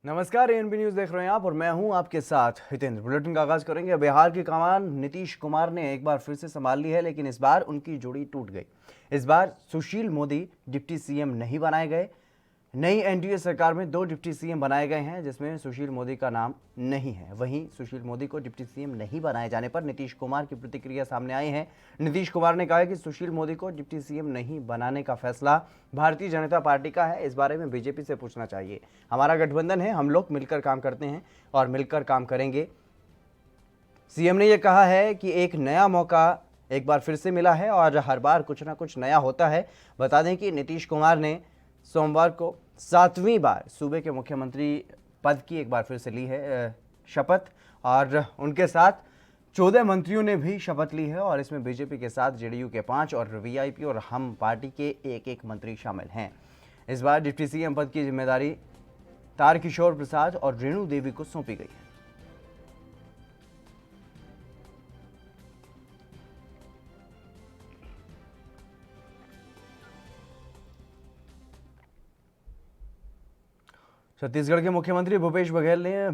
नमस्कार, ANB news देख रहे हैं आप और मैं हूं आपके साथ हितेंद्र। बुलेटिन का आगाज करेंगे। बिहार की कमान नीतीश कुमार ने एक बार फिर से संभाल ली है, लेकिन इस बार उनकी जोड़ी टूट गई। इस बार सुशील मोदी डिप्टी सीएम नहीं बनाए गए। नई एनडीए सरकार में 2 डिप्टी सीएम बनाए गए हैं, जिसमें सुशील मोदी का नाम नहीं है। वहीं सुशील मोदी को डिप्टी सीएम नहीं बनाए जाने पर नीतीश कुमार की प्रतिक्रिया सामने आई है। नीतीश कुमार ने कहा है कि सुशील मोदी को डिप्टी सीएम नहीं बनाने का फैसला भारतीय जनता पार्टी का है। इस बारे में बीजेपी से पूछना चाहिए। हमारा गठबंधन है, हम लोग मिलकर काम करते हैं और मिलकर काम करेंगे। सीएम ने यह कहा है कि एक नया मौका एक बार फिर से मिला है और हर बार कुछ ना कुछ नया होता है। बता दें कि नीतीश कुमार ने सोमवार को 7वीं बार सूबे के मुख्यमंत्री पद की एक बार फिर से ली है शपथ, और उनके साथ 14 मंत्रियों ने भी शपथ ली है। और इसमें बीजेपी के साथ जेडीयू के 5 और वीआईपी और हम पार्टी के एक मंत्री शामिल हैं। इस बार डिप्टी सीएम पद की जिम्मेदारी तारकिशोर प्रसाद और रेणु देवी को सौंपी गई है। छत्तीसगढ़ के मुख्यमंत्री भूपेश बघेल ने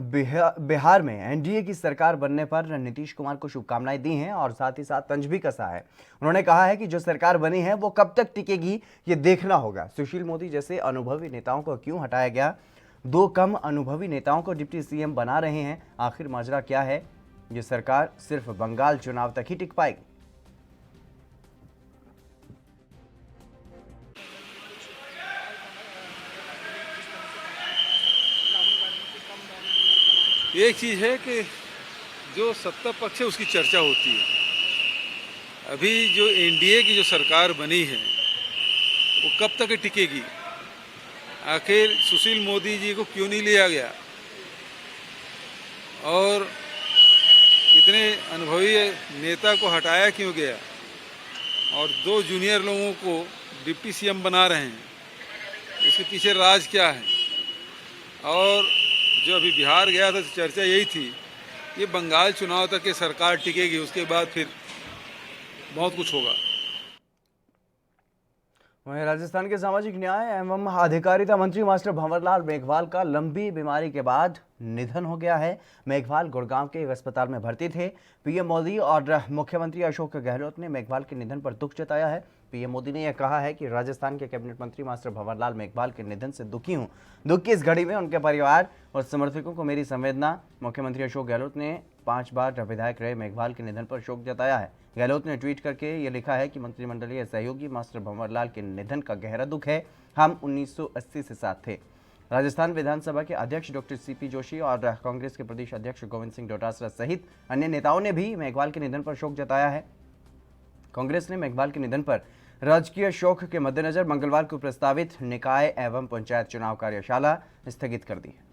बिहार में एनडीए की सरकार बनने पर नीतीश कुमार को शुभकामनाएं दी हैं और साथ ही साथ तंज भी कसा है। उन्होंने कहा है कि जो सरकार बनी है वो कब तक टिकेगी ये देखना होगा। सुशील मोदी जैसे अनुभवी नेताओं को क्यों हटाया गया? 2 कम अनुभवी नेताओं को डिप्टी सीएम बना रहे हैं। आखिर माजरा क्या है? ये सरकार सिर्फ बंगाल चुनाव तक ही टिक पाएगी। एक चीज़ है कि जो सत्ता पक्ष है उसकी चर्चा होती है। अभी जो एनडीए की जो सरकार बनी है वो कब तक टिकेगी? आखिर सुशील मोदी जी को क्यों नहीं लिया गया और इतने अनुभवी नेता को हटाया क्यों गया और 2 जूनियर लोगों को डिप्टी सीएम बना रहे हैं? इसके पीछे राज क्या है? और जो अभी बिहार गया था तो चर्चा यही थी, ये बंगाल चुनाव तक की सरकार टिकेगी, उसके बाद फिर बहुत कुछ होगा। वहीं राजस्थान के सामाजिक न्याय एवं अधिकारिता मंत्री मास्टर भंवरलाल मेघवाल का लंबी बीमारी के बाद निधन हो गया है। मेघवाल गुड़गांव के एक अस्पताल में भर्ती थे। पीएम मोदी और मुख्यमंत्री अशोक गहलोत ने मेघवाल के निधन पर दुख जताया है। पीएम मोदी ने यह कहा है कि राजस्थान के कैबिनेट मंत्री मास्टर भंवरलाल मेघवाल के निधन से दुखी हूं। दुख की इस घड़ी में उनके परिवार और समर्थकों को मेरी संवेदना। मुख्यमंत्री अशोक गहलोत ने 5 बार विधायक रहे मेघवाल के निधन पर शोक जताया है। गहलोत ने ट्वीट करके ये लिखा है कि मंत्रिमंडलीय सहयोगी मास्टर भंवरलाल के निधन का गहरा दुख है। हम 1980 से साथ थे। राजस्थान विधानसभा के अध्यक्ष डॉक्टर सीपी जोशी और कांग्रेस के प्रदेश अध्यक्ष गोविंद सिंह डोटासरा सहित अन्य नेताओं ने भी मेघवाल के निधन पर शोक जताया है। कांग्रेस ने मेघवाल के निधन पर राजकीय शोक के मद्देनजर मंगलवार को प्रस्तावित निकाय एवं पंचायत चुनाव कार्यशाला स्थगित कर दी है।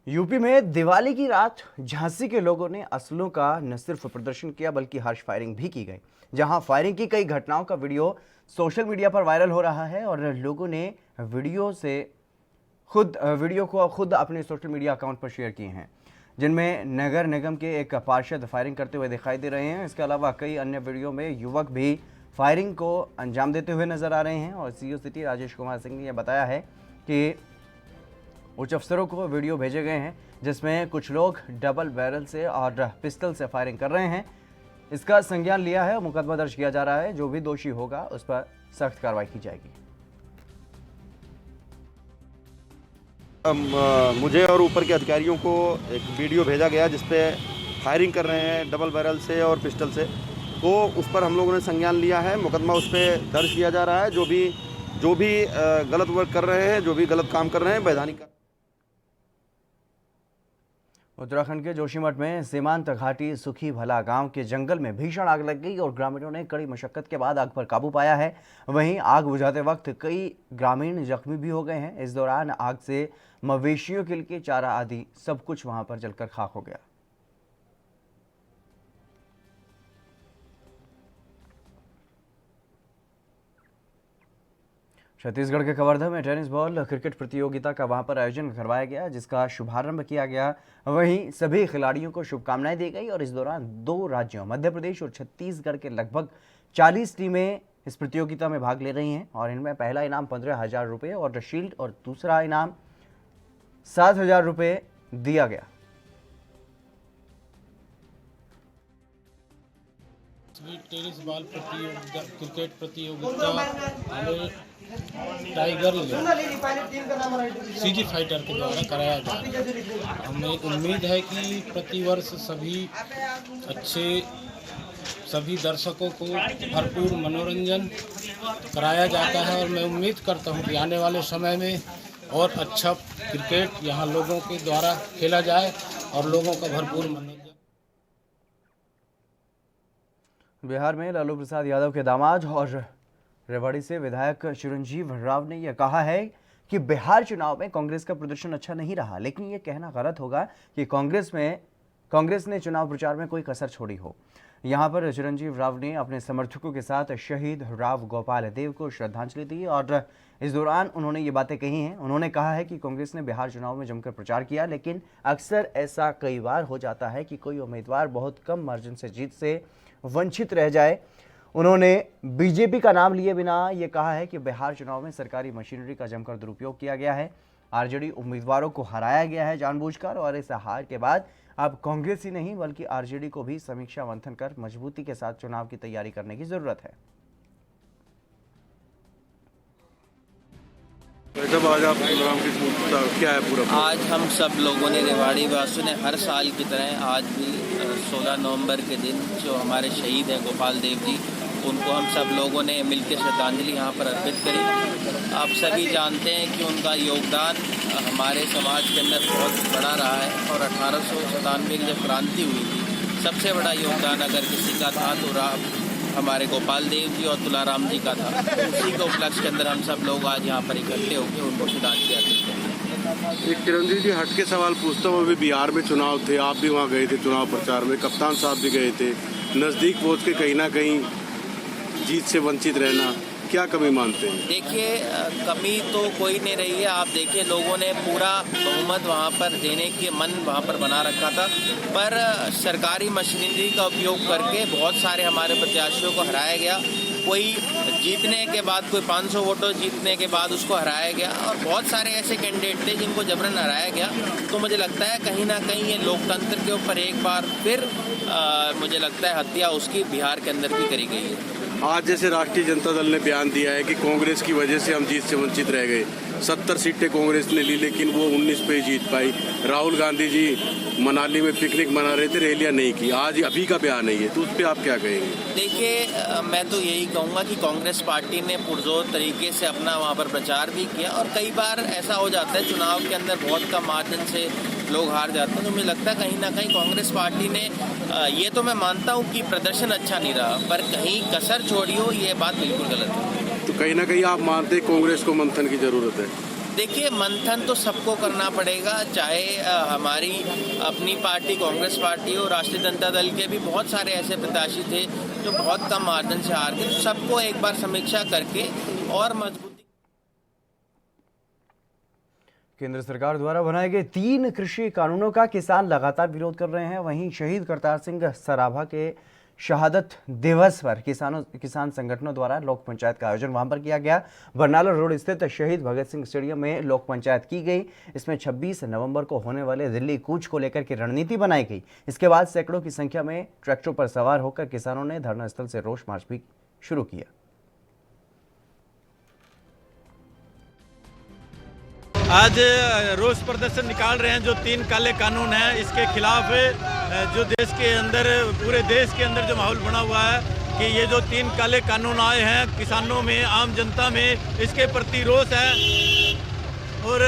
यूपी में दिवाली की रात झांसी के लोगों ने असलों का न सिर्फ प्रदर्शन किया बल्कि हर्ष फायरिंग भी की गई। जहां फायरिंग की कई घटनाओं का वीडियो सोशल मीडिया पर वायरल हो रहा है और लोगों ने वीडियो को खुद अपने सोशल मीडिया अकाउंट पर शेयर किए हैं, जिनमें नगर निगम के एक पार्षद फायरिंग करते हुए दिखाई दे रहे हैं। इसके अलावा कई अन्य वीडियो में युवक भी फायरिंग को अंजाम देते हुए नजर आ रहे हैं। और सीओ सिटी राजेश कुमार सिंह ने यह बताया है कि उच्च अफसरों को वीडियो भेजे गए हैं जिसमें कुछ लोग डबल बैरल से और पिस्टल से फायरिंग कर रहे हैं। इसका संज्ञान लिया है और मुकदमा दर्ज किया जा रहा है। जो भी दोषी होगा उस पर सख्त कार्रवाई की जाएगी। मुझे और ऊपर के अधिकारियों को एक वीडियो भेजा गया जिसपे फायरिंग कर रहे हैं डबल बैरल से और पिस्टल से, तो उस पर हम लोगों ने संज्ञान लिया है। मुकदमा उस पर दर्ज किया जा रहा है। जो भी गलत वर्क कर रहे हैं, जो भी गलत काम कर रहे हैं, वैधानिक। उत्तराखंड के जोशीमठ में सीमांत घाटी सुखी भला गांव के जंगल में भीषण आग लग गई और ग्रामीणों ने कड़ी मशक्कत के बाद आग पर काबू पाया है। वहीं आग बुझाते वक्त कई ग्रामीण जख्मी भी हो गए हैं। इस दौरान आग से मवेशियों के लिए चारा आदि सब कुछ वहां पर जलकर खाक हो गया। छत्तीसगढ़ के कवर्धा में टेनिस बॉल क्रिकेट प्रतियोगिता का वहां पर आयोजन करवाया गया, जिसका शुभारंभ किया गया। वहीं सभी खिलाड़ियों को शुभकामनाएं दी गई और इस दौरान 2 राज्यों मध्य प्रदेश और छत्तीसगढ़ के लगभग 40 टीमें इस प्रतियोगिता में भाग ले रही हैं और इनमें पहला इनाम 15,000 रुपये और शील्ड और दूसरा इनाम 7,000 रुपये दिया गया। टेनिस बॉल प्रतियोगिता, क्रिकेट प्रतियोगिता हमें टाइगर सीजी फाइटर के द्वारा कराया जा रहा है। हमें उम्मीद है कि प्रतिवर्ष सभी दर्शकों को भरपूर मनोरंजन कराया जाता है और मैं उम्मीद करता हूं कि आने वाले समय में और अच्छा क्रिकेट यहां लोगों के द्वारा खेला जाए और लोगों का भरपूर मनोरंजन। बिहार में लालू प्रसाद यादव के दामाद और रेवाड़ी से विधायक चिरंजीव राव ने यह कहा है कि बिहार चुनाव में कांग्रेस का प्रदर्शन अच्छा नहीं रहा, लेकिन यह कहना गलत होगा कि कांग्रेस ने चुनाव प्रचार में कोई कसर छोड़ी हो। यहां पर चिरंजीव राव ने अपने समर्थकों के साथ शहीद राव गोपाल देव को श्रद्धांजलि दी और इस दौरान उन्होंने ये बातें कही हैं। उन्होंने कहा है कि कांग्रेस ने बिहार चुनाव में जमकर प्रचार किया, लेकिन अक्सर ऐसा कई बार हो जाता है कि कोई उम्मीदवार बहुत कम मार्जिन से जीत से वंचित रह जाए। उन्होंने बीजेपी का नाम लिए बिना ये कहा है कि बिहार चुनाव में सरकारी मशीनरी का जमकर दुरुपयोग किया गया है। आरजेडी उम्मीदवारों को हराया गया है जानबूझकर और इस हार के बाद अब कांग्रेस ही नहीं बल्कि आरजेडी को भी समीक्षा मंथन कर मजबूती के साथ चुनाव की तैयारी करने की जरूरत है। जब आज आप प्रोग्राम की क्या है पूरा? आज हम सब लोगों ने रेवाड़ी वासियों ने हर साल की तरह आज भी 16 नवंबर के दिन जो हमारे शहीद हैं गोपाल देव जी, उनको हम सब लोगों ने मिलकर श्रद्धांजलि यहाँ पर अर्पित करी। आप सभी जानते हैं कि उनका योगदान हमारे समाज के अंदर बहुत बड़ा रहा है और 1897 की जब क्रांति हुई थी, सबसे बड़ा योगदान अगर किसी का था तो हमारे गोपाल देव जी और तुलाराम जी का था। उसी के उपलक्ष्य के अंदर हम सब लोग आज यहाँ पर इकट्ठे होकर उनको श्रद्धांजलि अर्पित करते हैं। एक चिरंजीव जी हट के सवाल पूछता हूँ, अभी बिहार में चुनाव थे, आप भी वहाँ गए थे चुनाव प्रचार में, कप्तान साहब भी गए थे, नज़दीक पहुँच के कहीं ना कहीं जीत से वंचित रहना, क्या कमी मानते हैं? देखिए, कमी तो कोई नहीं रही है। आप देखिए, लोगों ने पूरा बहुमत वहाँ पर देने के मन वहाँ पर बना रखा था, पर सरकारी मशीनरी का उपयोग करके बहुत सारे हमारे प्रत्याशियों को हराया गया। कोई जीतने के बाद, कोई 500 वोटों जीतने के बाद उसको हराया गया और बहुत सारे ऐसे कैंडिडेट थे जिनको जबरन हराया गया। तो मुझे लगता है कहीं ना कहीं ये लोकतंत्र के ऊपर एक बार फिर मुझे लगता है हत्या उसकी बिहार के अंदर भी करी गई है। आज जैसे राष्ट्रीय जनता दल ने बयान दिया है कि कांग्रेस की वजह से हम जीत से वंचित रह गए, 70 सीटें कांग्रेस ने ली लेकिन वो 19 पे ही जीत पाई। राहुल गांधी जी मनाली में पिकनिक मना रहे थे, रैलियां नहीं की। आज अभी का बयान है ये, तो उस पर आप क्या कहेंगे? देखिए, मैं तो यही कहूँगा कि कांग्रेस पार्टी ने पुरजोर तरीके से अपना वहाँ पर प्रचार भी किया और कई बार ऐसा हो जाता है चुनाव के अंदर बहुत कम मार्जिन से लोग हार जाते हैं। तो मुझे लगता है कहीं ना कहीं कांग्रेस पार्टी ने ये तो मैं मानता हूँ कि प्रदर्शन अच्छा नहीं रहा, पर कहीं कसर छोड़ी हो, ये बात बिल्कुल गलत है। तो कहीं ना कहीं आप मानते हैं कांग्रेस को मंथन की जरूरत है? देखिए, मंथन तो सबको करना पड़ेगा, चाहे हमारी अपनी पार्टी कांग्रेस पार्टी हो, राष्ट्रीय जनता दल के भी बहुत सारे ऐसे प्रत्याशी थे जो बहुत कम मार्जिन से हार गए। सबको एक बार समीक्षा करके और मजबूती। केंद्र सरकार द्वारा बनाए गए 3 कृषि कानूनों का किसान लगातार विरोध कर रहे हैं। वहीं शहीद करतार सिंह सराभा के शहादत दिवस पर किसान संगठनों द्वारा लोक पंचायत का आयोजन वहां पर किया गया। बरनाला रोड स्थित शहीद भगत सिंह स्टेडियम में लोक पंचायत की गई। इसमें 26 नवंबर को होने वाले दिल्ली कूच को लेकर के रणनीति बनाई गई। इसके बाद सैकड़ों की संख्या में ट्रैक्टरों पर सवार होकर किसानों ने धरना स्थल से रोष मार्च भी शुरू किया। आज रोष प्रदर्शन निकाल रहे हैं। जो 3 काले कानून हैं, इसके खिलाफ जो देश के अंदर, पूरे देश के अंदर जो माहौल बना हुआ है कि ये जो 3 काले कानून आए हैं, किसानों में, आम जनता में इसके प्रति रोष है और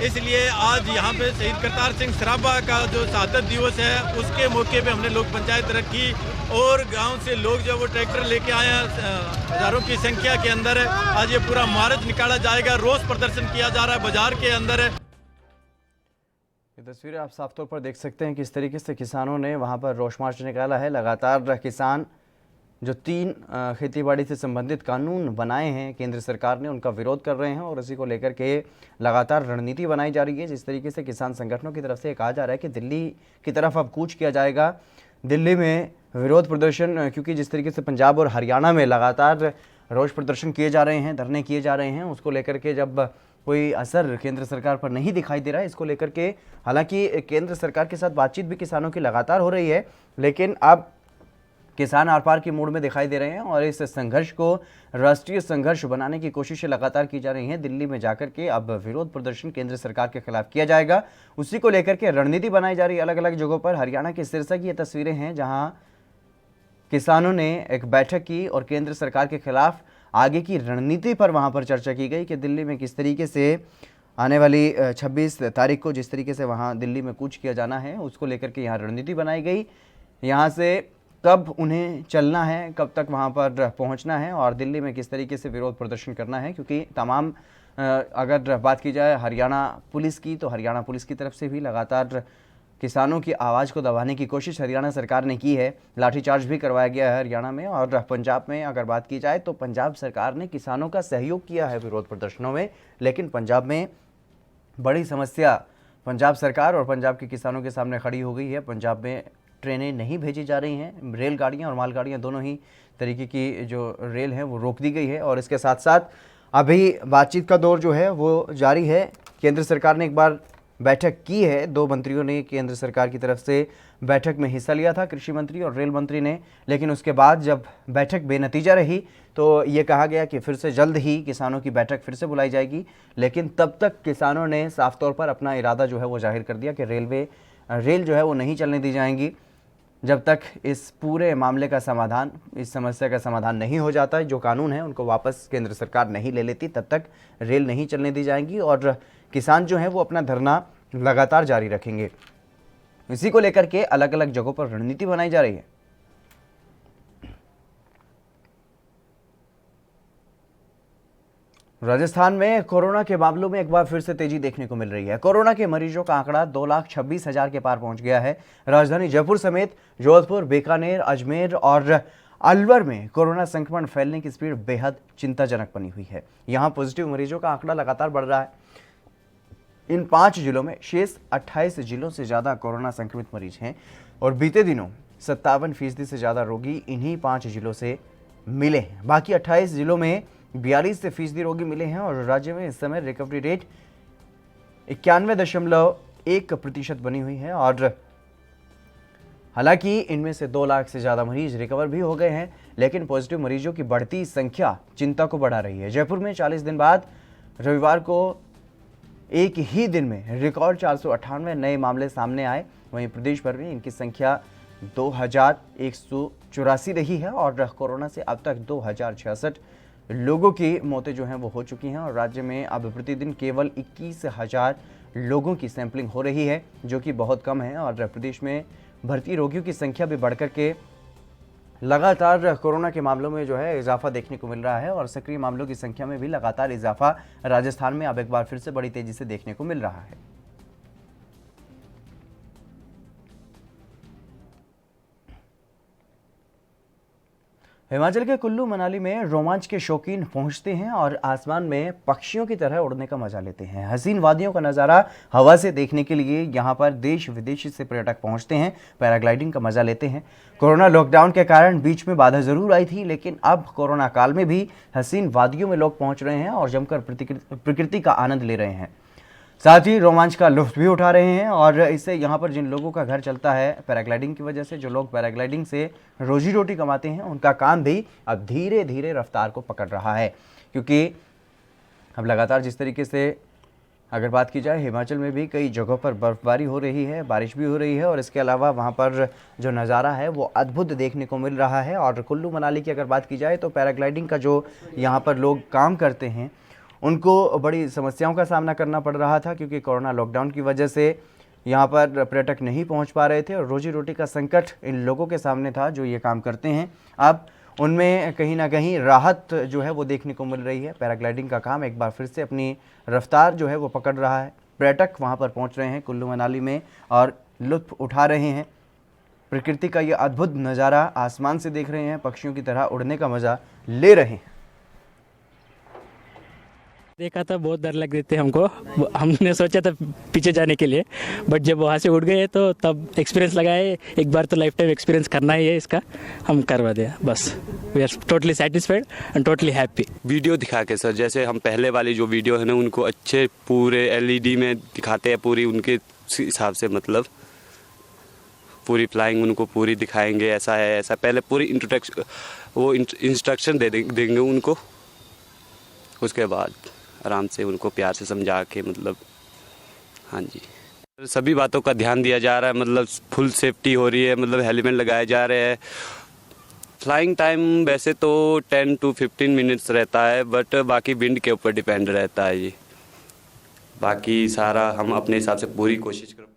इसलिए आज यहाँ पे शहीद करतार सिंह सराभा का जो शहादत दिवस है, उसके मौके पे हमने लोक पंचायत रखी और गांव से लोग जो वो ट्रैक्टर लेके आए हैं, हजारों की संख्या के अंदर आज ये पूरा मार्च निकाला जाएगा, रोष प्रदर्शन किया जा रहा है बाजार के अंदर। ये तस्वीरें आप साफ तौर पर देख सकते हैं किस तरीके से किसानों ने वहां पर रोष मार्च निकाला है। लगातार किसान जो 3 खेतीबाड़ी से संबंधित कानून बनाए हैं केंद्र सरकार ने, उनका विरोध कर रहे हैं और इसी को लेकर के लगातार रणनीति बनाई जा रही है। जिस तरीके से किसान संगठनों की तरफ से कहा जा रहा है कि दिल्ली की तरफ अब कूच किया जाएगा, दिल्ली में विरोध प्रदर्शन, क्योंकि जिस तरीके से पंजाब और हरियाणा में लगातार रोष प्रदर्शन किए जा रहे हैं, धरने किए जा रहे हैं, उसको लेकर के जब कोई असर केंद्र सरकार पर नहीं दिखाई दे रहा है, इसको लेकर के हालांकि केंद्र सरकार के साथ बातचीत भी किसानों की लगातार हो रही है, लेकिन अब किसान आर पार की मूड में दिखाई दे रहे हैं और इस संघर्ष को राष्ट्रीय संघर्ष बनाने की कोशिशें लगातार की जा रही हैं। दिल्ली में जाकर के अब विरोध प्रदर्शन केंद्र सरकार के खिलाफ किया जाएगा, उसी को लेकर के रणनीति बनाई जा रही है अलग अलग जगहों पर। हरियाणा के सिरसा की ये तस्वीरें हैं जहां किसानों ने एक बैठक की और केंद्र सरकार के खिलाफ आगे की रणनीति पर वहां पर चर्चा की गई कि दिल्ली में किस तरीके से आने वाली 26 तारीख को जिस तरीके से वहां दिल्ली में कूच किया जाना है, उसको लेकर के यहाँ रणनीति बनाई गई। यहाँ से कब उन्हें चलना है, कब तक वहां पर पहुंचना है और दिल्ली में किस तरीके से विरोध प्रदर्शन करना है, क्योंकि तमाम अगर बात की जाए हरियाणा पुलिस की, तो हरियाणा पुलिस की तरफ से भी लगातार किसानों की आवाज़ को दबाने की कोशिश हरियाणा सरकार ने की है। लाठीचार्ज भी करवाया गया है हरियाणा में। और पंजाब में अगर बात की जाए तो पंजाब सरकार ने किसानों का सहयोग किया है विरोध प्रदर्शनों में, लेकिन पंजाब में बड़ी समस्या पंजाब सरकार और पंजाब के किसानों के सामने खड़ी हो गई है। पंजाब में ट्रेनें नहीं भेजी जा रही हैं, रेलगाड़ियां और मालगाड़ियां दोनों ही तरीके की जो रेल है वो रोक दी गई है। और इसके साथ साथ अभी बातचीत का दौर जो है वो जारी है। केंद्र सरकार ने एक बार बैठक की है, 2 मंत्रियों ने केंद्र सरकार की तरफ से बैठक में हिस्सा लिया था, कृषि मंत्री और रेल मंत्री ने, लेकिन उसके बाद जब बैठक बेनतीजा रही तो ये कहा गया कि फिर से जल्द ही किसानों की बैठक फिर से बुलाई जाएगी। लेकिन तब तक किसानों ने साफ तौर पर अपना इरादा जो है वो जाहिर कर दिया कि रेल जो है वो नहीं चलने दी जाएंगी जब तक इस पूरे मामले का समाधान, इस समस्या का समाधान नहीं हो जाता है। जो कानून है उनको वापस केंद्र सरकार नहीं ले लेती, तब तक रेल नहीं चलने दी जाएंगी और किसान जो है वो अपना धरना लगातार जारी रखेंगे। इसी को लेकर के अलग अलग जगहों पर रणनीति बनाई जा रही है। राजस्थान में कोरोना के मामलों में एक बार फिर से तेजी देखने को मिल रही है। कोरोना के मरीजों का आंकड़ा 2,26,000 के पार पहुंच गया है। राजधानी जयपुर समेत जोधपुर, बीकानेर, अजमेर और अलवर में कोरोना संक्रमण फैलने की स्पीड बेहद चिंताजनक बनी हुई है। यहां पॉजिटिव मरीजों का आंकड़ा लगातार बढ़ रहा है। इन 5 जिलों में शेष 28 जिलों से ज्यादा कोरोना संक्रमित मरीज हैं और बीते दिनों 57% से ज्यादा रोगी इन्हीं 5 जिलों से मिले हैं। बाकी 28 जिलों में 42% रोगी मिले हैं और राज्य में इस समय रिकवरी रेट 91.1% बनी हुई है। और हालांकि इनमें से 2 लाख से ज्यादा मरीज रिकवर भी हो गए हैं, लेकिन पॉजिटिव मरीजों की बढ़ती संख्या चिंता को बढ़ा रही है। जयपुर में 40 दिन बाद रविवार को एक ही दिन में रिकॉर्ड 498 नए मामले सामने आए। वहीं प्रदेश भर में इनकी संख्या 2184 रही है और कोरोना से अब तक 2066 लोगों की मौतें जो हैं वो हो चुकी हैं। और राज्य में अब प्रतिदिन केवल 21,000 लोगों की सैंपलिंग हो रही है, जो कि बहुत कम है। और प्रदेश में भर्ती रोगियों की संख्या भी बढ़कर के लगातार कोरोना के मामलों में जो है इजाफा देखने को मिल रहा है और सक्रिय मामलों की संख्या में भी लगातार इजाफा राजस्थान में अब एक बार फिर से बड़ी तेजी से देखने को मिल रहा है। हिमाचल के कुल्लू मनाली में रोमांच के शौकीन पहुंचते हैं और आसमान में पक्षियों की तरह उड़ने का मजा लेते हैं। हसीन वादियों का नज़ारा हवा से देखने के लिए यहां पर देश विदेश से पर्यटक पहुंचते हैं, पैराग्लाइडिंग का मजा लेते हैं। कोरोना लॉकडाउन के कारण बीच में बाधा जरूर आई थी, लेकिन अब कोरोना काल में भी हसीन वादियों में लोग पहुंच रहे हैं और जमकर प्रकृति का आनंद ले रहे हैं, साथ ही रोमांच का लुत्फ भी उठा रहे हैं। और इससे यहाँ पर जिन लोगों का घर चलता है पैराग्लाइडिंग की वजह से, जो लोग पैराग्लाइडिंग से रोजी रोटी कमाते हैं, उनका काम भी अब धीरे धीरे रफ्तार को पकड़ रहा है। क्योंकि अब लगातार जिस तरीके से अगर बात की जाए, हिमाचल में भी कई जगहों पर बर्फबारी हो रही है, बारिश भी हो रही है और इसके अलावा वहाँ पर जो नज़ारा है वो अद्भुत देखने को मिल रहा है। और कुल्लू मनाली की अगर बात की जाए तो पैराग्लाइडिंग का जो यहाँ पर लोग काम करते हैं उनको बड़ी समस्याओं का सामना करना पड़ रहा था, क्योंकि कोरोना लॉकडाउन की वजह से यहाँ पर पर्यटक नहीं पहुँच पा रहे थे और रोजी रोटी का संकट इन लोगों के सामने था जो ये काम करते हैं। अब उनमें कहीं ना कहीं राहत जो है वो देखने को मिल रही है। पैराग्लाइडिंग का काम एक बार फिर से अपनी रफ्तार जो है वो पकड़ रहा है। पर्यटक वहाँ पर पहुँच रहे हैं कुल्लू मनाली में और लुत्फ़ उठा रहे हैं। प्रकृति का ये अद्भुत नज़ारा आसमान से देख रहे हैं, पक्षियों की तरह उड़ने का मज़ा ले रहे हैं। देखा था, बहुत डर लग रहे थे हमको। हमने सोचा था पीछे जाने के लिए, बट जब वहाँ से उठ गए तो तब एक्सपीरियंस लगाए। एक बार तो लाइफ टाइम एक्सपीरियंस करना ही है इसका, हम करवा दिया बस। We are totally satisfied and totally happy. Video दिखा के सर, जैसे हम पहले वाली जो वीडियो है ना उनको अच्छे पूरे LED में दिखाते हैं, पूरी उनके हिसाब से, मतलब पूरी फ्लाइंग उनको पूरी दिखाएंगे, ऐसा है ऐसा, पहले पूरी इंट्रोडक्शन वो इंस्ट्रक्शन देंगे उनको, उसके बाद आराम से उनको प्यार से समझा के, मतलब हाँ जी सभी बातों का ध्यान दिया जा रहा है, मतलब फुल सेफ्टी हो रही है, मतलब हेलमेट लगाए जा रहे हैं। फ्लाइंग टाइम वैसे तो 10 to 15 मिनट्स रहता है, बट बाकी विंड के ऊपर डिपेंड रहता है जी। बाकी सारा हम अपने हिसाब से पूरी कोशिश करें।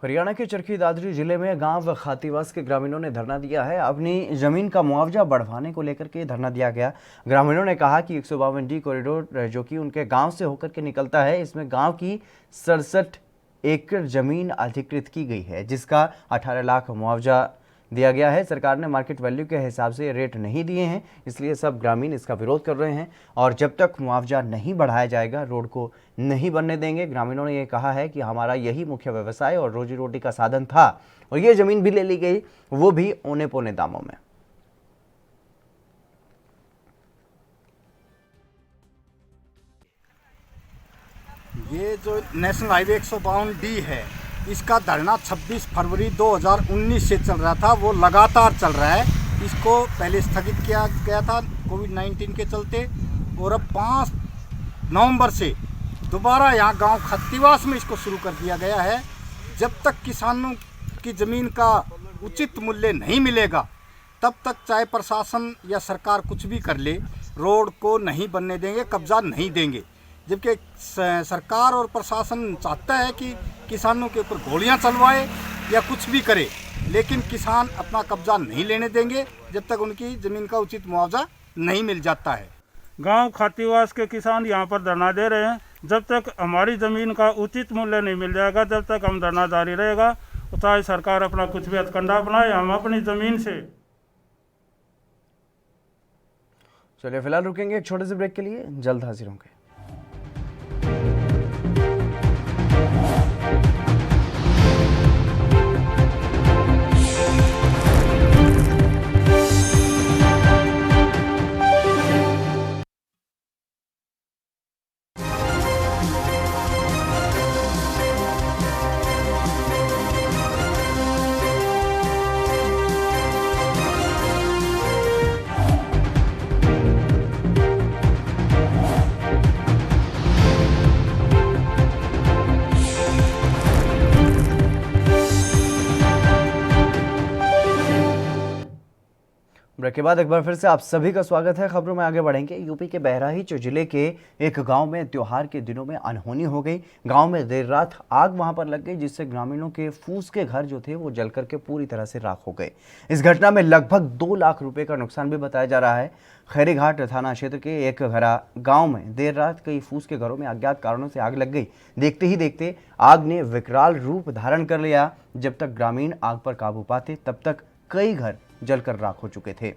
हरियाणा के चरखी दादरी जिले में गांव खातीवास के ग्रामीणों ने धरना दिया है। अपनी जमीन का मुआवजा बढ़वाने को लेकर के धरना दिया गया। ग्रामीणों ने कहा कि 152D कॉरिडोर जो कि उनके गांव से होकर के निकलता है, इसमें गांव की 67 एकड़ जमीन अधिकृत की गई है, जिसका 18 लाख मुआवजा दिया गया है। सरकार ने मार्केट वैल्यू के हिसाब से रेट नहीं दिए हैं, इसलिए सब ग्रामीण इसका विरोध कर रहे हैं और जब तक मुआवजा नहीं बढ़ाया जाएगा रोड को नहीं बनने देंगे। ग्रामीणों ने ये कहा है कि हमारा यही मुख्य व्यवसाय और रोजी रोटी का साधन था और ये जमीन भी ले ली गई, वो भी औने पौने दामों में। ये जो नेशनल हाईवे 152D है, इसका धरना 26 फरवरी 2019 से चल रहा था, वो लगातार चल रहा है। इसको पहले स्थगित किया गया था कोविड-19 के चलते, और अब 5 नवंबर से दोबारा यहाँ गांव खत्तीवास में इसको शुरू कर दिया गया है। जब तक किसानों की ज़मीन का उचित मूल्य नहीं मिलेगा, तब तक चाहे प्रशासन या सरकार कुछ भी कर ले, रोड को नहीं बनने देंगे, कब्जा नहीं देंगे। जबकि सरकार और प्रशासन चाहता है कि किसानों के ऊपर गोलियां चलवाए या कुछ भी करे, लेकिन किसान अपना कब्जा नहीं लेने देंगे जब तक उनकी ज़मीन का उचित मुआवजा नहीं मिल जाता है। गांव खातीवास के किसान यहां पर धरना दे रहे हैं। जब तक हमारी ज़मीन का उचित मूल्य नहीं मिल जाएगा, जब तक हम धरना जारी रहेगा। चाहे सरकार अपना कुछ भी हथकंडा अपनाए, हम अपनी ज़मीन से। चलिए फिलहाल रुकेंगे एक छोटे से ब्रेक के लिए, जल्द हाजिर होंगे। ब्रेक के बाद एक बार फिर से आप सभी का स्वागत है। खबरों में आगे बढ़ेंगे। यूपी के बहराइच जिले के एक गांव में त्योहार के दिनों में अनहोनी हो गई। गांव में देर रात आग वहां पर लग गई, जिससे ग्रामीणों के फूस के घर जो थे वो जल करके पूरी तरह से राख हो गए। इस घटना में लगभग 2 लाख रुपए का नुकसान भी बताया जा रहा है। खैरीघाट थाना क्षेत्र के एक घरा गांव में देर रात कई फूस के घरों में अज्ञात कारणों से आग लग गई। देखते ही देखते आग ने विकराल रूप धारण कर लिया। जब तक ग्रामीण आग पर काबू पाते, तब तक कई घर जलकर राख हो चुके थे।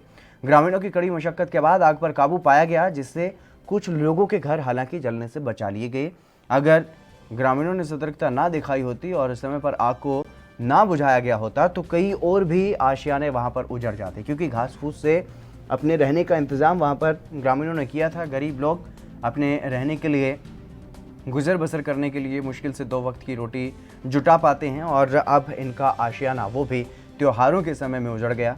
ग्रामीणों की कड़ी मशक्कत के बाद आग पर काबू पाया गया, जिससे कुछ लोगों के घर हालांकि जलने से बचा लिए गए। अगर ग्रामीणों ने सतर्कता ना दिखाई होती और समय पर आग को ना बुझाया गया होता, तो कई और भी आशियाने वहां पर उजड़ जाते, क्योंकि घास फूस से अपने रहने का इंतजाम वहां पर ग्रामीणों ने किया था। गरीब लोग अपने रहने के लिए, गुजर बसर करने के लिए मुश्किल से 2 वक्त की रोटी जुटा पाते हैं, और अब इनका आशियाना वो भी त्योहारों के समय में उजड़ गया।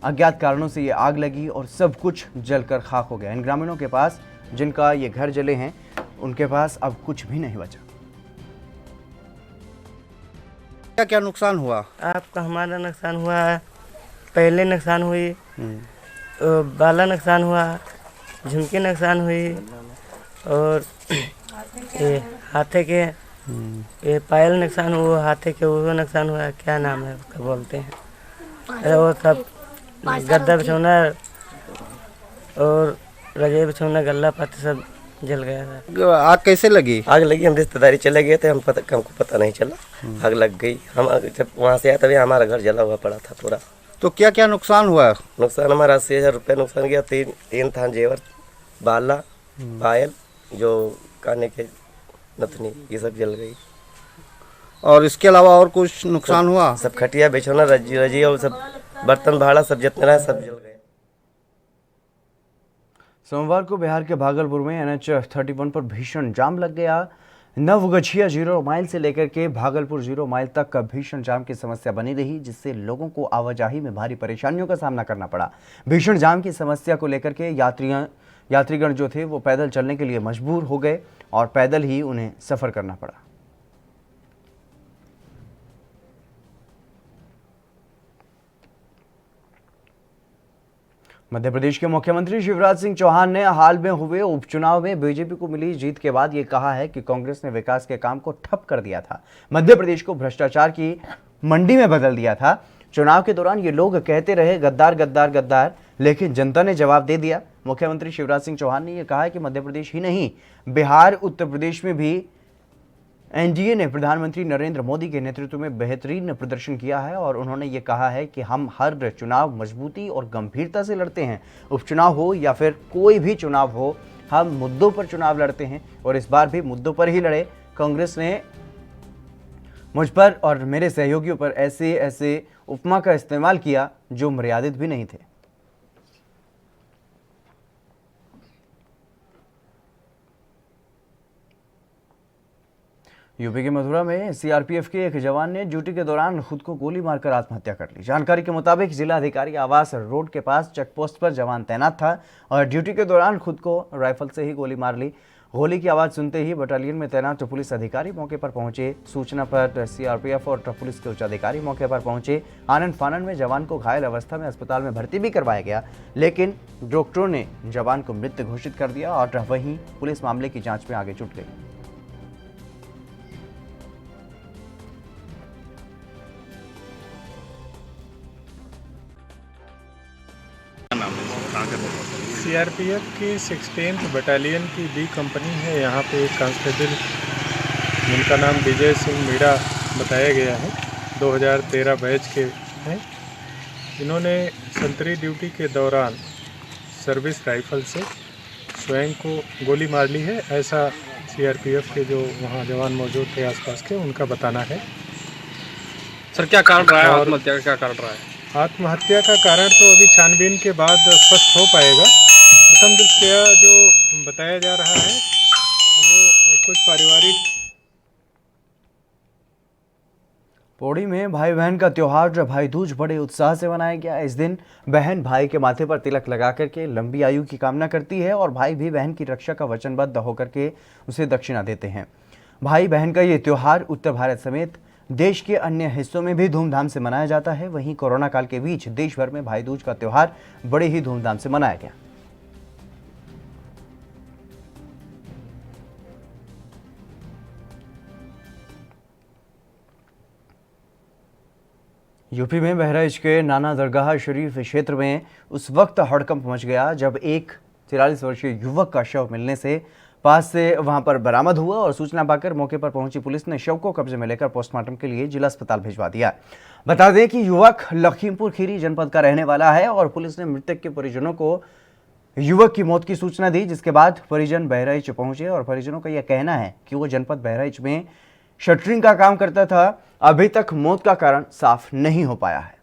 अज्ञात कारणों से ये आग लगी और सब कुछ जलकर खाक हो गया। इन ग्रामीणों के पास, जिनका ये घर जले हैं, उनके पास अब कुछ भी नहीं बचा। क्या क्या नुकसान हुआ आपका? हमारा नुकसान हुआ, पहले नुकसान हुई, बाला नुकसान हुआ, झुमकी नुकसान हुई, और ये हाथे के ये पायल नुकसान हुआ, हाथे के वो नुकसान हुआ। क्या नाम है उसका, बोलते हैं, अरे वो सब गद्दा बिछौना और रजाई बिछौना, गल्ला पाती सब जल गया था। आग कैसे लगी? आग लगी, हम रिश्तेदारी चले गए थे, हमको पता नहीं चला, आग लग गई। हम जब वहाँ से आए तभी हमारा घर जला हुआ पड़ा था पूरा। तो क्या क्या नुकसान हुआ? नुकसान हमारा 80,000 रुपये नुकसान किया। तीन थान जेवर, बाला, पायल, जो काने के नथनी, ये सब जल गई। और इसके अलावा और कुछ नुकसान हुआ? सब खटिया बिछौना रजी और सब बर्तन भाड़ा सब जितना है सब जल गए। सोमवार को बिहार के भागलपुर में NH-31 पर भीषण जाम लग गया। नवगछिया 0 माइल से लेकर के भागलपुर 0 माइल तक का भीषण जाम की समस्या बनी रही, जिससे लोगों को आवाजाही में भारी परेशानियों का सामना करना पड़ा। भीषण जाम की समस्या को लेकर के यात्रीगण जो थे वो पैदल चलने के लिए मजबूर हो गए और पैदल ही उन्हें सफर करना पड़ा। मध्य प्रदेश के मुख्यमंत्री शिवराज सिंह चौहान ने हाल में हुए उपचुनाव में बीजेपी को मिली जीत के बाद ये कहा है कि कांग्रेस ने विकास के काम को ठप कर दिया था, मध्य प्रदेश को भ्रष्टाचार की मंडी में बदल दिया था। चुनाव के दौरान ये लोग कहते रहे गद्दार गद्दार गद्दार, लेकिन जनता ने जवाब दे दिया। मुख्यमंत्री शिवराज सिंह चौहान ने यह कहा है कि मध्य प्रदेश ही नहीं, बिहार, उत्तर प्रदेश में भी एनडीए ने प्रधानमंत्री नरेंद्र मोदी के नेतृत्व में बेहतरीन प्रदर्शन किया है और उन्होंने ये कहा है कि हम हर चुनाव मजबूती और गंभीरता से लड़ते हैं। उपचुनाव हो या फिर कोई भी चुनाव हो, हम मुद्दों पर चुनाव लड़ते हैं और इस बार भी मुद्दों पर ही लड़े। कांग्रेस ने मुझ पर और मेरे सहयोगियों पर ऐसे उपमा का इस्तेमाल किया जो मर्यादित भी नहीं थे। यूपी के मथुरा में सीआरपीएफ के एक जवान ने ड्यूटी के दौरान खुद को गोली मारकर आत्महत्या कर ली। जानकारी के मुताबिक जिला अधिकारी आवास रोड के पास चेकपोस्ट पर जवान तैनात था और ड्यूटी के दौरान खुद को राइफल से ही गोली मार ली। गोली की आवाज़ सुनते ही बटालियन में तैनात पुलिस अधिकारी मौके पर पहुंचे। सूचना पर सीआरपीएफ और पुलिस के उच्च अधिकारी मौके पर पहुंचे। आनन फानन में जवान को घायल अवस्था में अस्पताल में भर्ती भी करवाया गया, लेकिन डॉक्टरों ने जवान को मृत घोषित कर दिया और वहीं पुलिस मामले की जाँच में आगे जुट गई। सीआरपीएफ की 16th बटालियन की बी कंपनी है। यहाँ पे एक कांस्टेबल जिनका नाम विजय सिंह मीणा बताया गया है, 2013 बैच के हैं। इन्होंने संतरी ड्यूटी के दौरान सर्विस राइफल से स्वयं को गोली मार ली है, ऐसा सीआरपीएफ के जो वहाँ जवान मौजूद थे आसपास के, उनका बताना है। सर क्या कारण रहा है आत्महत्या का? क्या कारण रहा है? आत्महत्या का कारण तो अभी छानबीन के बाद स्पष्ट हो पाएगा। प्रथम दृष्टया जो बताया जा रहा है वो कुछ पारिवारिक। पौड़ी में भाई बहन का त्योहार भाई दूज बड़े उत्साह से मनाया गया। इस दिन बहन भाई के माथे पर तिलक लगा करके लंबी आयु की कामना करती है और भाई भी बहन की रक्षा का वचनबद्ध होकर के उसे दक्षिणा देते हैं। भाई बहन का ये त्योहार उत्तर भारत समेत देश के अन्य हिस्सों में भी धूमधाम से मनाया जाता है। वहीं कोरोना काल के बीच देश भर में भाई दूज का त्योहार बड़े ही धूमधाम से मनाया गया। यूपी में बहराइच के नाना दरगाह शरीफ क्षेत्र में उस वक्त हड़कंप मच गया जब एक 43 वर्षीय युवक का शव मिलने से पास से वहां पर बरामद हुआ और सूचना पाकर मौके पर पहुंची पुलिस ने शव को कब्जे में लेकर पोस्टमार्टम के लिए जिला अस्पताल भिजवा दिया। बता दें कि युवक लखीमपुर खीरी जनपद का रहने वाला है और पुलिस ने मृतक के परिजनों को युवक की मौत की सूचना दी, जिसके बाद परिजन बहराइच पहुंचे और परिजनों का यह कहना है कि वो जनपद बहराइच में शटरिंग का काम करता था। अभी तक मौत का कारण साफ नहीं हो पाया है।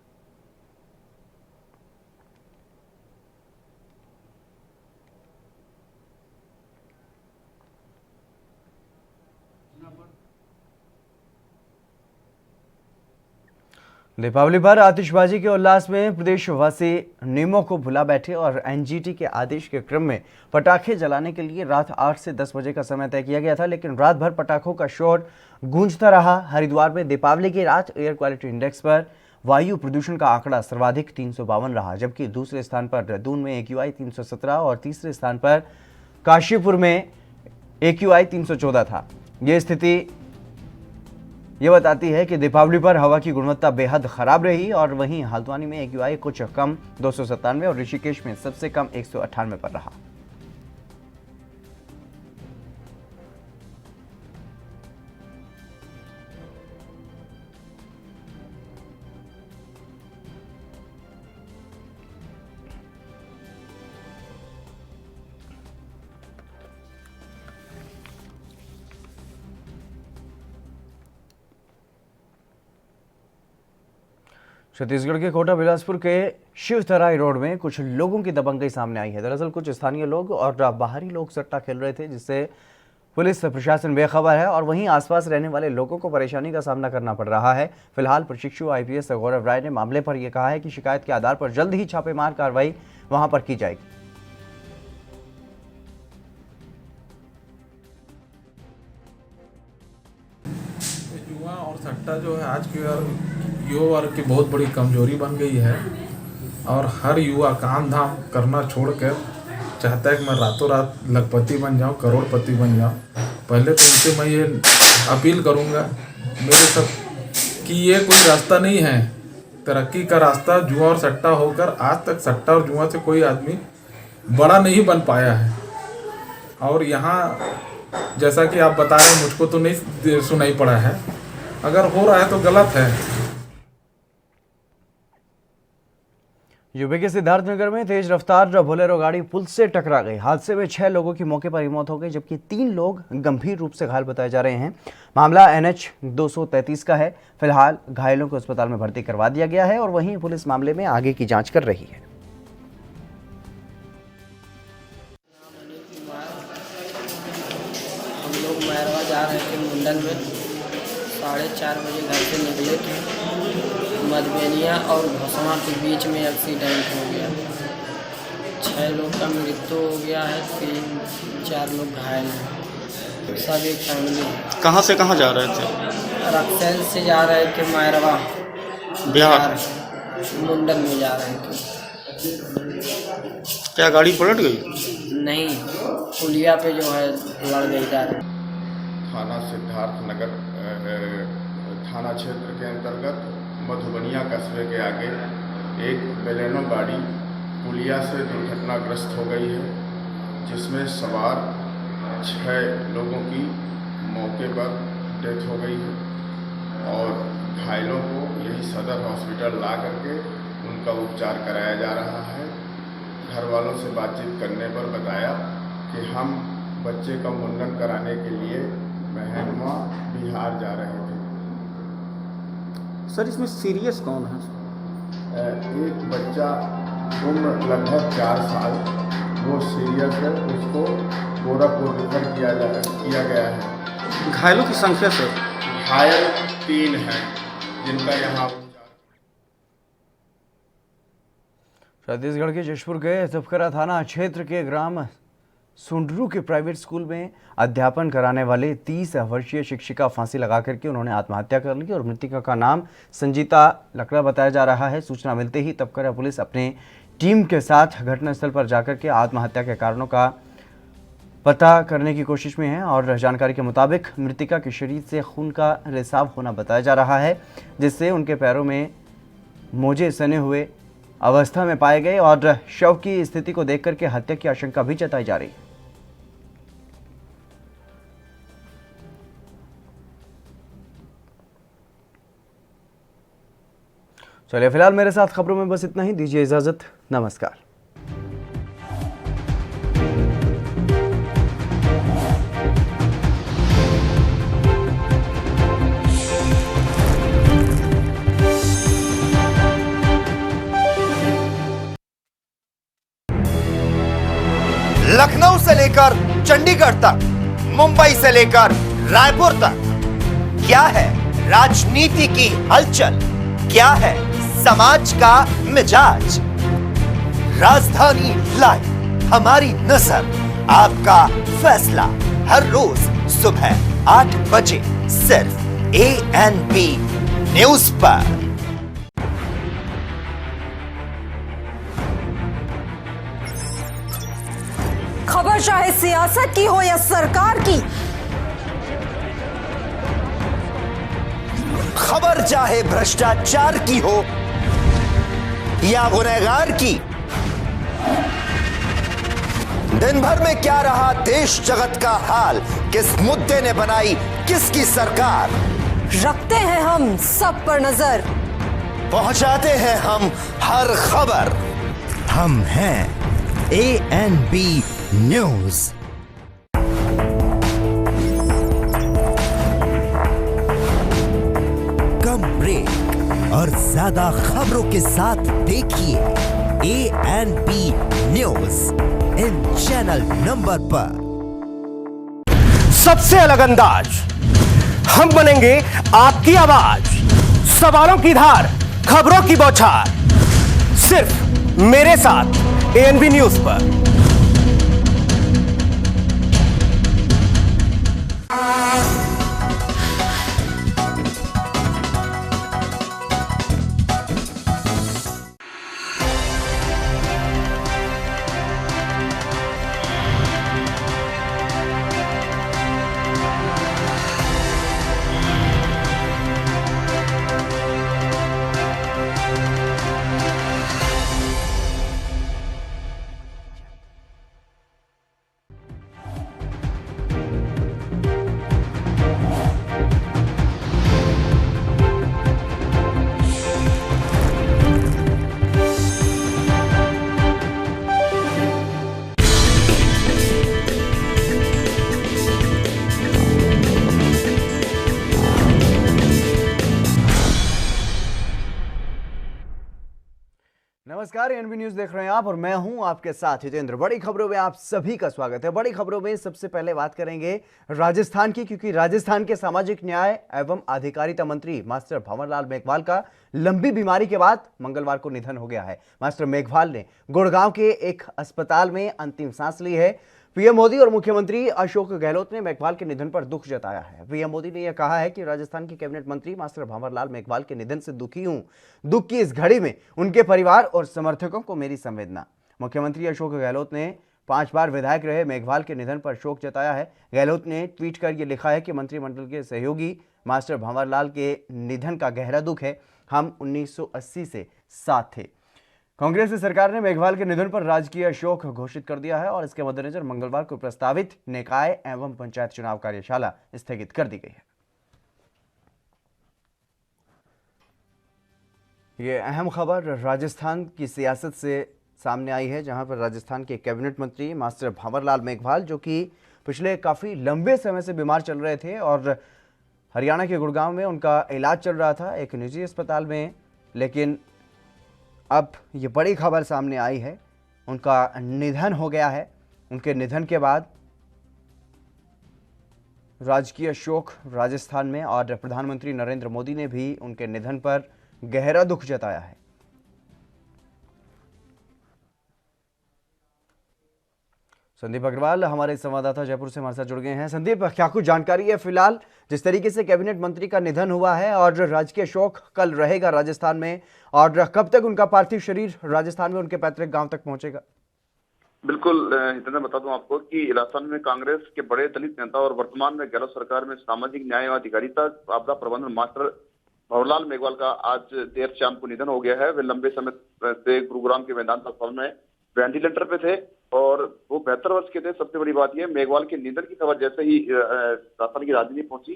दीपावली पर आतिशबाजी के उल्लास में प्रदेशवासी नियमों को भुला बैठे और एनजीटी के आदेश के क्रम में पटाखे जलाने के लिए रात 8 से 10 बजे का समय तय किया गया था, लेकिन रात भर पटाखों का शोर गूंजता रहा। हरिद्वार में दीपावली की रात एयर क्वालिटी इंडेक्स पर वायु प्रदूषण का आंकड़ा सर्वाधिक 352 रहा, जबकि दूसरे स्थान पर देहरादून में AQI 317 और तीसरे स्थान पर काशीपुर में AQI 314 था। ये स्थिति ये बताती है कि दीपावली पर हवा की गुणवत्ता बेहद खराब रही और वहीं हल्द्वानी में AQI कुछ कम 297 और ऋषिकेश में सबसे कम 198 पर रहा। छत्तीसगढ़ के कोटा बिलासपुर के शिवतराई रोड में कुछ लोगों की दबंगई सामने आई है। दरअसल कुछ स्थानीय लोग और बाहरी लोग सट्टा खेल रहे थे, जिससे पुलिस प्रशासन बेखबर है और वहीं आसपास रहने वाले लोगों को परेशानी का सामना करना पड़ रहा है। फिलहाल प्रशिक्षु IPS गौरव राय ने मामले पर यह कहा है कि शिकायत के आधार पर जल्द ही छापेमार कार्रवाई वहां पर की जाएगी। जुआ और सट्टा जो है आज के युवा वर्ग की बहुत बड़ी कमजोरी बन गई है और हर युवा काम धाम करना छोड़कर चाहता है कि मैं रातों रात लखपति बन जाऊं, करोड़पति बन जाऊं। पहले तो उनसे मैं ये अपील करूंगा मेरे सब कि ये कोई रास्ता नहीं है तरक्की का रास्ता। जुआ और सट्टा होकर आज तक सट्टा और जुआ से कोई आदमी बड़ा नहीं बन पाया है। और यहाँ जैसा कि आप बता रहे हैं, मुझको तो नहीं सुनाई पड़ा है, अगर हो रहा है तो गलत है। यूपी के सिद्धार्थनगर में तेज रफ्तार बोलेरो गाड़ी पुल से टकरा गई। हादसे में 6 लोगों की मौके पर ही मौत हो गई, जबकि 3 लोग गंभीर रूप से घायल बताए जा रहे हैं। मामला NH 233 का है। फिलहाल घायलों को अस्पताल में भर्ती करवा दिया गया है और वहीं पुलिस मामले में आगे की जांच कर रही है। हम लोग मैरवा जा रहे थे मुंडन में, 4:30 बजे घर से निकले थे। मधुबनिया और भसवा के बीच में एक्सीडेंट हो गया। 6 लोग का मृत्यु हो गया है, 3-4 लोग घायल हैं। सब एक फैमिली है। कहाँ से कहाँ जा रहे थे? रक्सैल से जा रहे थे मैरवा बिहार, मुंडन में जा रहे थे। क्या गाड़ी पलट गई? नहीं, पुलिया पे जो है लड़ गई गाड़ी। थाना सिद्धार्थनगर थाना क्षेत्र के अंतर्गत मधुबनिया कस्बे के आगे एक बेलेनो गाड़ी पुलिया से दुर्घटनाग्रस्त हो गई है, जिसमें सवार 6 लोगों की मौके पर डेथ हो गई है और घायलों को यही सदर हॉस्पिटल ला करके उनका उपचार कराया जा रहा है। घर वालों से बातचीत करने पर बताया कि हम बच्चे का मुंडन कराने के लिए महनवा बिहार जा रहे थे। सर, इसमें सीरियस कौन है? एक बच्चा उम्र लगभग 4 साल, वो सीरियस है, उसको गोरखपुर रेफर किया गया है। घायलों की संख्या सर? घायल 3 हैं जिनका यहाँ। छत्तीसगढ़ के जशपुर के तपकरा थाना क्षेत्र के ग्राम सुंडरू के प्राइवेट स्कूल में अध्यापन कराने वाले 30 वर्षीय शिक्षिका फांसी लगा करके उन्होंने आत्महत्या कर ली और मृतका का नाम संजीता लकड़ा बताया जा रहा है। सूचना मिलते ही तपकरा पुलिस अपने टीम के साथ घटनास्थल पर जाकर के आत्महत्या के कारणों का पता करने की कोशिश में है और जानकारी के मुताबिक मृतका के शरीर से खून का रिसाव होना बताया जा रहा है, जिससे उनके पैरों में मोजे सने हुए अवस्था में पाए गए और शव की स्थिति को देखकर के हत्या की आशंका भी जताई जा रही है। चलिए फिलहाल मेरे साथ खबरों में बस इतना ही। दीजिए इजाजत, नमस्कार। लखनऊ से लेकर चंडीगढ़ तक, मुंबई से लेकर रायपुर तक, क्या है राजनीति की हलचल, क्या है समाज का मिजाज। राजधानी लाइव, हमारी नजर, आपका फैसला, हर रोज सुबह 8 बजे सिर्फ ANP न्यूज पर। खबर चाहे सियासत की हो या सरकार की, खबर चाहे भ्रष्टाचार की हो या गुनहगार की, दिन भर में क्या रहा देश जगत का हाल, किस मुद्दे ने बनाई किसकी सरकार, रखते हैं हम सब पर नजर, पहुंचाते हैं हम हर खबर। हम हैं ANP न्यूज। कम ब्रेक, और ज्यादा खबरों के साथ देखिए ANP news in channel number पर। सबसे अलग अंदाज, हम बनेंगे आपकी आवाज, सवालों की धार, खबरों की बौछार, सिर्फ मेरे साथ ANP न्यूज पर। नमस्कार, ANP न्यूज देख रहे हैं आप और मैं हूं आपके साथ हितेंद्र। बड़ी खबरों में आप सभी का स्वागत है। बड़ी खबरों में सबसे पहले बात करेंगे राजस्थान की, क्योंकि राजस्थान के सामाजिक न्याय एवं अधिकारिता मंत्री मास्टर भंवरलाल मेघवाल का लंबी बीमारी के बाद मंगलवार को निधन हो गया है। मास्टर मेघवाल ने गुड़गांव के एक अस्पताल में अंतिम सांस ली है। पीएम मोदी और मुख्यमंत्री अशोक गहलोत ने मेघवाल के निधन पर दुख जताया है। पीएम मोदी ने यह कहा है कि राजस्थान के कैबिनेट मंत्री मास्टर भंवरलाल मेघवाल के निधन से दुखी हूं। दुख की इस घड़ी में उनके परिवार और समर्थकों को मेरी संवेदना। मुख्यमंत्री अशोक गहलोत ने 5 बार विधायक रहे मेघवाल के निधन पर शोक जताया है। गहलोत ने ट्वीट कर यह लिखा है कि मंत्रिमंडल के सहयोगी मास्टर भंवरलाल के निधन का गहरा दुख है। हम 1980 से साथ थे। कांग्रेस सरकार ने मेघवाल के निधन पर राजकीय शोक घोषित कर दिया है और इसके मद्देनजर मंगलवार को प्रस्तावित निकाय एवं पंचायत चुनाव कार्यशाला स्थगित कर दी गई है। ये अहम खबर राजस्थान की सियासत से सामने आई है, जहां पर राजस्थान के कैबिनेट मंत्री मास्टर भंवरलाल मेघवाल, जो कि पिछले काफ़ी लंबे समय से बीमार चल रहे थे और हरियाणा के गुड़गांव में उनका इलाज चल रहा था एक निजी अस्पताल में, लेकिन अब ये बड़ी खबर सामने आई है, उनका निधन हो गया है। उनके निधन के बाद राजकीय शोक राजस्थान में और प्रधानमंत्री नरेंद्र मोदी ने भी उनके निधन पर गहरा दुख जताया है। संदीप अग्रवाल हमारे संवाददाता जयपुर से हमारे साथ जुड़ गए हैं। संदीप, क्या कुछ जानकारी है फिलहाल जिस तरीके से कैबिनेट मंत्री का निधन हुआ है और राजकीय शोक कल रहेगा राजस्थान में, और कब तक उनका पार्थिव शरीर राजस्थान में उनके पैतृक गांव तक पहुंचेगा? बिल्कुल हितेंद्र, बता दूं आपको कि राजस्थान में कांग्रेस के बड़े दलित नेता और वर्तमान में गहलोत सरकार में सामाजिक न्याय और अधिकारिता आपदा प्रबंधन मास्टर भंवरलाल मेघवाल का आज देर शाम को निधन हो गया है। वे लंबे समय से गुरुग्राम के वेदांत अस्पताल में वेंटिलेटर पे थे और वो 72 वर्ष के थे। सबसे बड़ी बात यह, मेघवाल के निधन की खबर जैसे ही राजस्थान की राजधानी पहुंची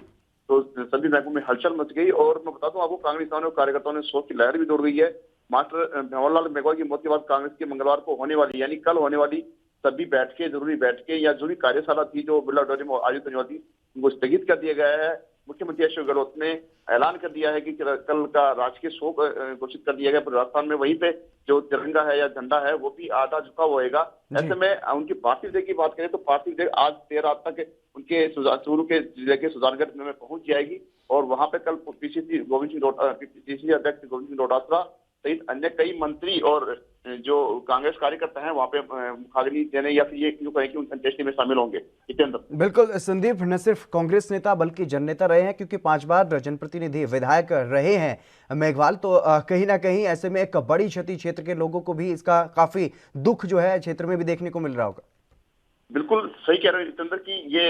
तो सभी बैंकों में हलचल मच गई। और मैं बता दूं आपको, कांग्रेसियों और कार्यकर्ताओं ने शोक की लहर भी दौड़ गई है। मास्टर भंवरलाल मेघवाल की मौत के बाद कांग्रेस की मंगलवार को होने वाली, यानी कल होने वाली सभी जरूरी बैठकें या जो भी कार्यशाला थी जो बिरला ऑडिटोरियम में आयोजित होने वाली थी, उनको स्थगित कर दिया गया है। मुख्यमंत्री अशोक गहलोत ने ऐलान कर दिया है कि कल का राजकीय शोक घोषित कर दिया गया। पर राजस्थान में वहीं पे जो तिरंगा है या झंडा है वो भी आधा झुका होएगा। ऐसे में उनकी पार्थिव देह की बात करें तो पार्थिव देह आज देर रात तक उनके चूरू के जिले के सुजानगढ़ में पहुंच जाएगी और वहां पे कल पीसीसी अध्यक्ष गोविंद सिंह डोटासरा सहित अन्य कई मंत्री और जो कांग्रेस कार्यकर्ता हैं वहां पे मुखाग्नि देने या फिर ये क्यों कहें कि अंत्येष्टि में शामिल होंगे। बिल्कुल संदीप, न सिर्फ कांग्रेस नेता बल्कि जननेता रहे हैं, क्योंकि 5 बार जनप्रतिनिधि विधायक रहे हैं मेघवाल, तो कहीं ना कहीं ऐसे में एक बड़ी क्षति क्षेत्र के लोगों को भी इसका काफी दुख जो है क्षेत्र में भी देखने को मिल रहा होगा। बिल्कुल सही कह रहे हैं जितेंद्र की ये